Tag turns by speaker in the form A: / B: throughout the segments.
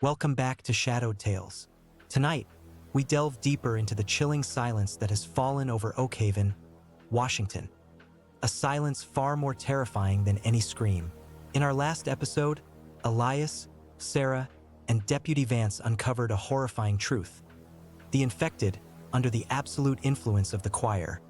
A: Welcome back to Shadowed Tales. Tonight, we delve deeper into the chilling silence that has fallen over Oakhaven, Washington. A silence far more terrifying than any scream. In our last episode, Elias, Sarah, and Deputy Vance uncovered a horrifying truth. The infected, under the absolute influence of the choir,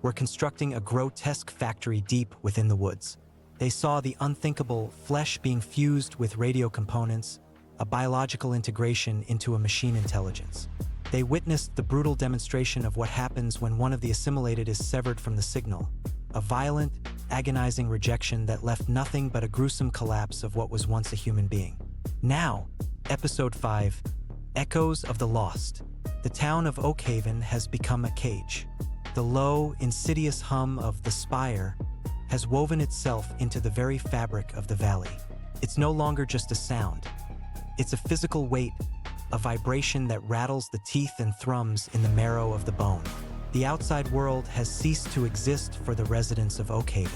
A: were constructing a grotesque factory deep within the woods. They saw the unthinkable, flesh being fused with radio components, a biological integration into a machine intelligence. They witnessed the brutal demonstration of what happens when one of the assimilated is severed from the signal, a violent, agonizing rejection that left nothing but a gruesome collapse of what was once a human being. Now, Episode 5, Echoes of the Lost. The town of Oakhaven has become a cage. The low, insidious hum of the spire has woven itself into the very fabric of the valley. It's no longer just a sound. It's a physical weight, a vibration that rattles the teeth and thrums in the marrow of the bone. The outside world has ceased to exist for the residents of Oakhaven.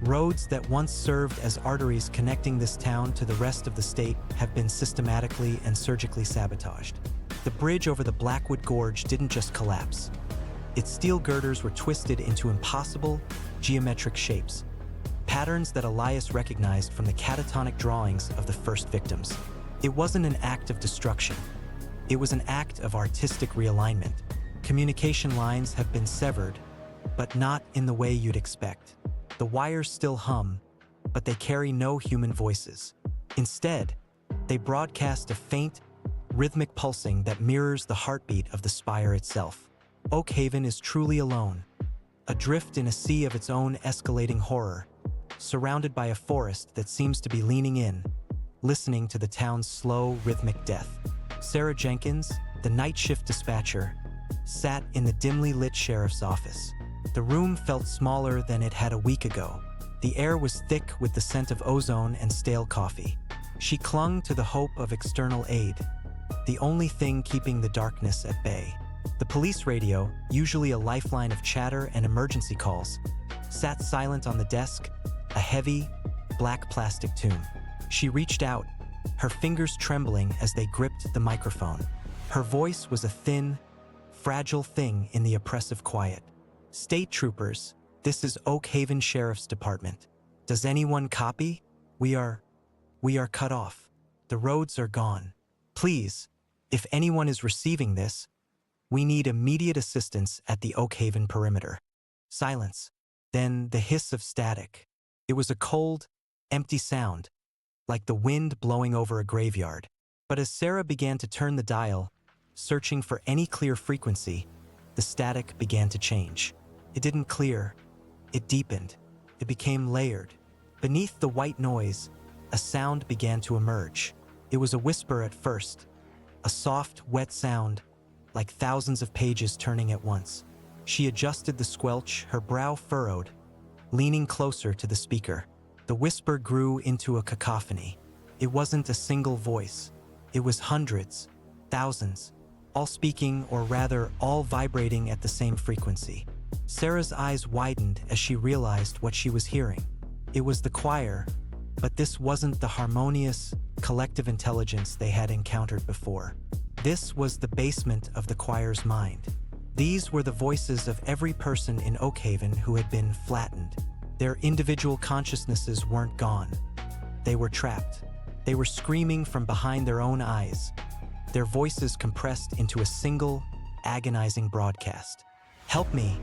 A: Roads that once served as arteries connecting this town to the rest of the state have been systematically and surgically sabotaged. The bridge over the Blackwood Gorge didn't just collapse. Its steel girders were twisted into impossible, geometric shapes, patterns that Elias recognized from the catatonic drawings of the first victims. It wasn't an act of destruction. It was an act of artistic realignment. Communication lines have been severed, but not in the way you'd expect. The wires still hum, but they carry no human voices. Instead, they broadcast a faint, rhythmic pulsing that mirrors the heartbeat of the spire itself. Oakhaven is truly alone, adrift in a sea of its own escalating horror, surrounded by a forest that seems to be leaning in, listening to the town's slow, rhythmic death. Sarah Jenkins, the night shift dispatcher, sat in the dimly lit sheriff's office. The room felt smaller than it had a week ago. The air was thick with the scent of ozone and stale coffee. She clung to the hope of external aid, the only thing keeping the darkness at bay. The police radio, usually a lifeline of chatter and emergency calls, sat silent on the desk, a heavy, black plastic tube. She reached out, her fingers trembling as they gripped the microphone. Her voice was a thin, fragile thing in the oppressive quiet. "State troopers, this is Oakhaven Sheriff's Department. Does anyone copy? We are cut off. The roads are gone. Please, if anyone is receiving this, we need immediate assistance at the Oakhaven perimeter." Silence. Then the hiss of static. It was a cold, empty sound, like the wind blowing over a graveyard. But as Sarah began to turn the dial, searching for any clear frequency, the static began to change. It didn't clear. It deepened. It became layered. Beneath the white noise, a sound began to emerge. It was a whisper at first, a soft, wet sound, like thousands of pages turning at once. She adjusted the squelch, her brow furrowed, leaning closer to the speaker. The whisper grew into a cacophony. It wasn't a single voice. It was hundreds, thousands, all speaking, or rather, all vibrating at the same frequency. Sarah's eyes widened as she realized what she was hearing. It was the choir, but this wasn't the harmonious, collective intelligence they had encountered before. This was the basement of the choir's mind. These were the voices of every person in Oakhaven who had been flattened. Their individual consciousnesses weren't gone. They were trapped. They were screaming from behind their own eyes, their voices compressed into a single, agonizing broadcast. "Help me."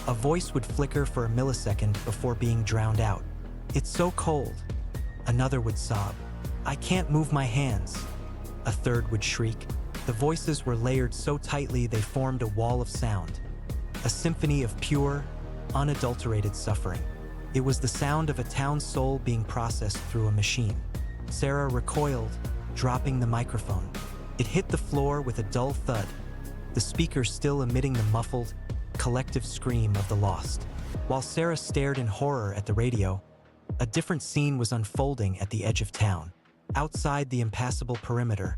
A: A voice would flicker for a millisecond before being drowned out. "It's so cold." Another would sob. "I can't move my hands." A third would shriek. The voices were layered so tightly they formed a wall of sound, a symphony of pure, unadulterated suffering. It was the sound of a town's soul being processed through a machine. Sarah recoiled, dropping the microphone. It hit the floor with a dull thud, the speaker still emitting the muffled, collective scream of the lost. While Sarah stared in horror at the radio, a different scene was unfolding at the edge of town. Outside the impassable perimeter,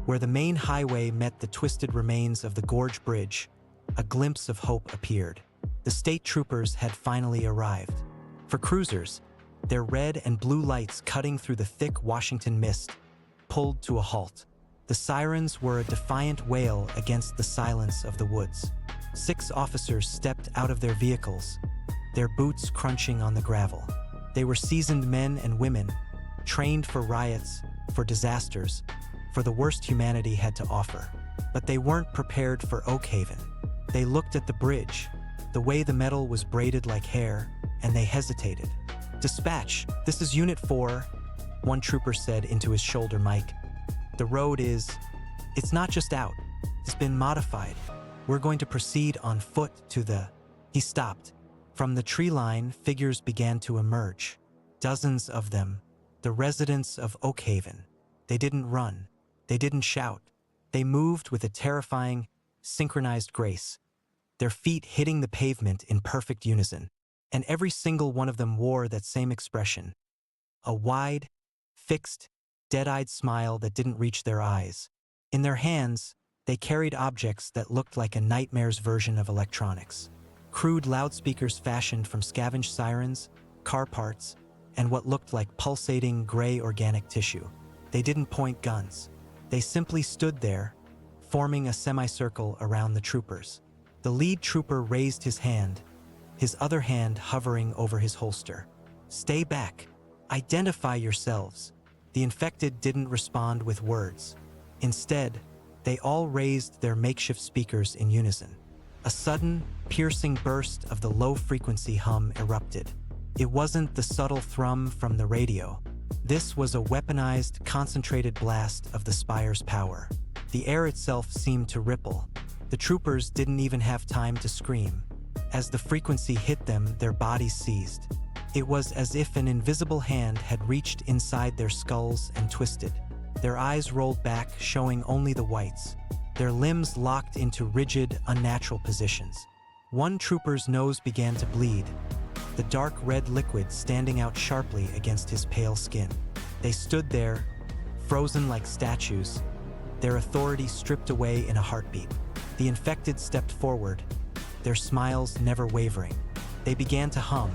A: where the main highway met the twisted remains of the Gorge Bridge, a glimpse of hope appeared. The state troopers had finally arrived. For cruisers, their red and blue lights cutting through the thick Washington mist, pulled to a halt. The sirens were a defiant wail against the silence of the woods. 6 officers stepped out of their vehicles, their boots crunching on the gravel. They were seasoned men and women, trained for riots, for disasters, for the worst humanity had to offer. But they weren't prepared for Oakhaven. They looked at the bridge, the way the metal was braided like hair, and they hesitated. "Dispatch, this is Unit 4, one trooper said into his shoulder mic. "The road it's not just out, it's been modified. We're going to proceed on foot to the..." He stopped. From the tree line, figures began to emerge. Dozens of them, the residents of Oakhaven. They didn't run. They didn't shout. They moved with a terrifying, synchronized grace, their feet hitting the pavement in perfect unison. And every single one of them wore that same expression. A wide, fixed, dead-eyed smile that didn't reach their eyes. In their hands, they carried objects that looked like a nightmare's version of electronics. Crude loudspeakers fashioned from scavenged sirens, car parts, and what looked like pulsating gray organic tissue. They didn't point guns. They simply stood there, forming a semicircle around the troopers. The lead trooper raised his hand, his other hand hovering over his holster. "Stay back. Identify yourselves." The infected didn't respond with words. Instead, they all raised their makeshift speakers in unison. A sudden, piercing burst of the low-frequency hum erupted. It wasn't the subtle thrum from the radio. This was a weaponized, concentrated blast of the spire's power. The air itself seemed to ripple. The troopers didn't even have time to scream. As the frequency hit them, their bodies seized. It was as if an invisible hand had reached inside their skulls and twisted. Their eyes rolled back, showing only the whites. Their limbs locked into rigid, unnatural positions. One trooper's nose began to bleed, the dark red liquid standing out sharply against his pale skin. They stood there, frozen like statues, their authority stripped away in a heartbeat. The infected stepped forward, their smiles never wavering. They began to hum,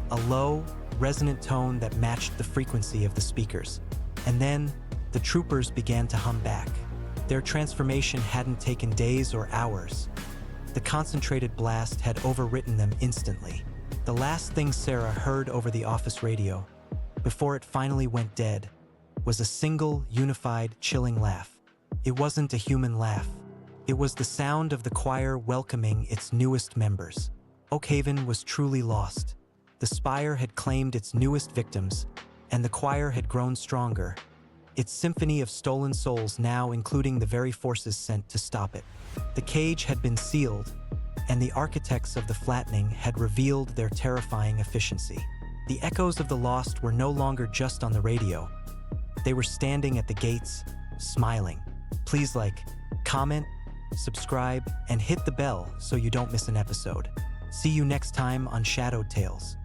A: a low, resonant tone that matched the frequency of the speakers. And then, the troopers began to hum back. Their transformation hadn't taken days or hours. The concentrated blast had overwritten them instantly. The last thing Sarah heard over the office radio, before it finally went dead, was a single, unified, chilling laugh. It wasn't a human laugh. It was the sound of the choir welcoming its newest members. Oakhaven was truly lost. The spire had claimed its newest victims, and the choir had grown stronger, its symphony of stolen souls now including the very forces sent to stop it. The cage had been sealed, and the architects of the Flattening had revealed their terrifying efficiency. The echoes of the lost were no longer just on the radio. They were standing at the gates, smiling. Please like, comment, subscribe, and hit the bell so you don't miss an episode. See you next time on Shadowed Tales.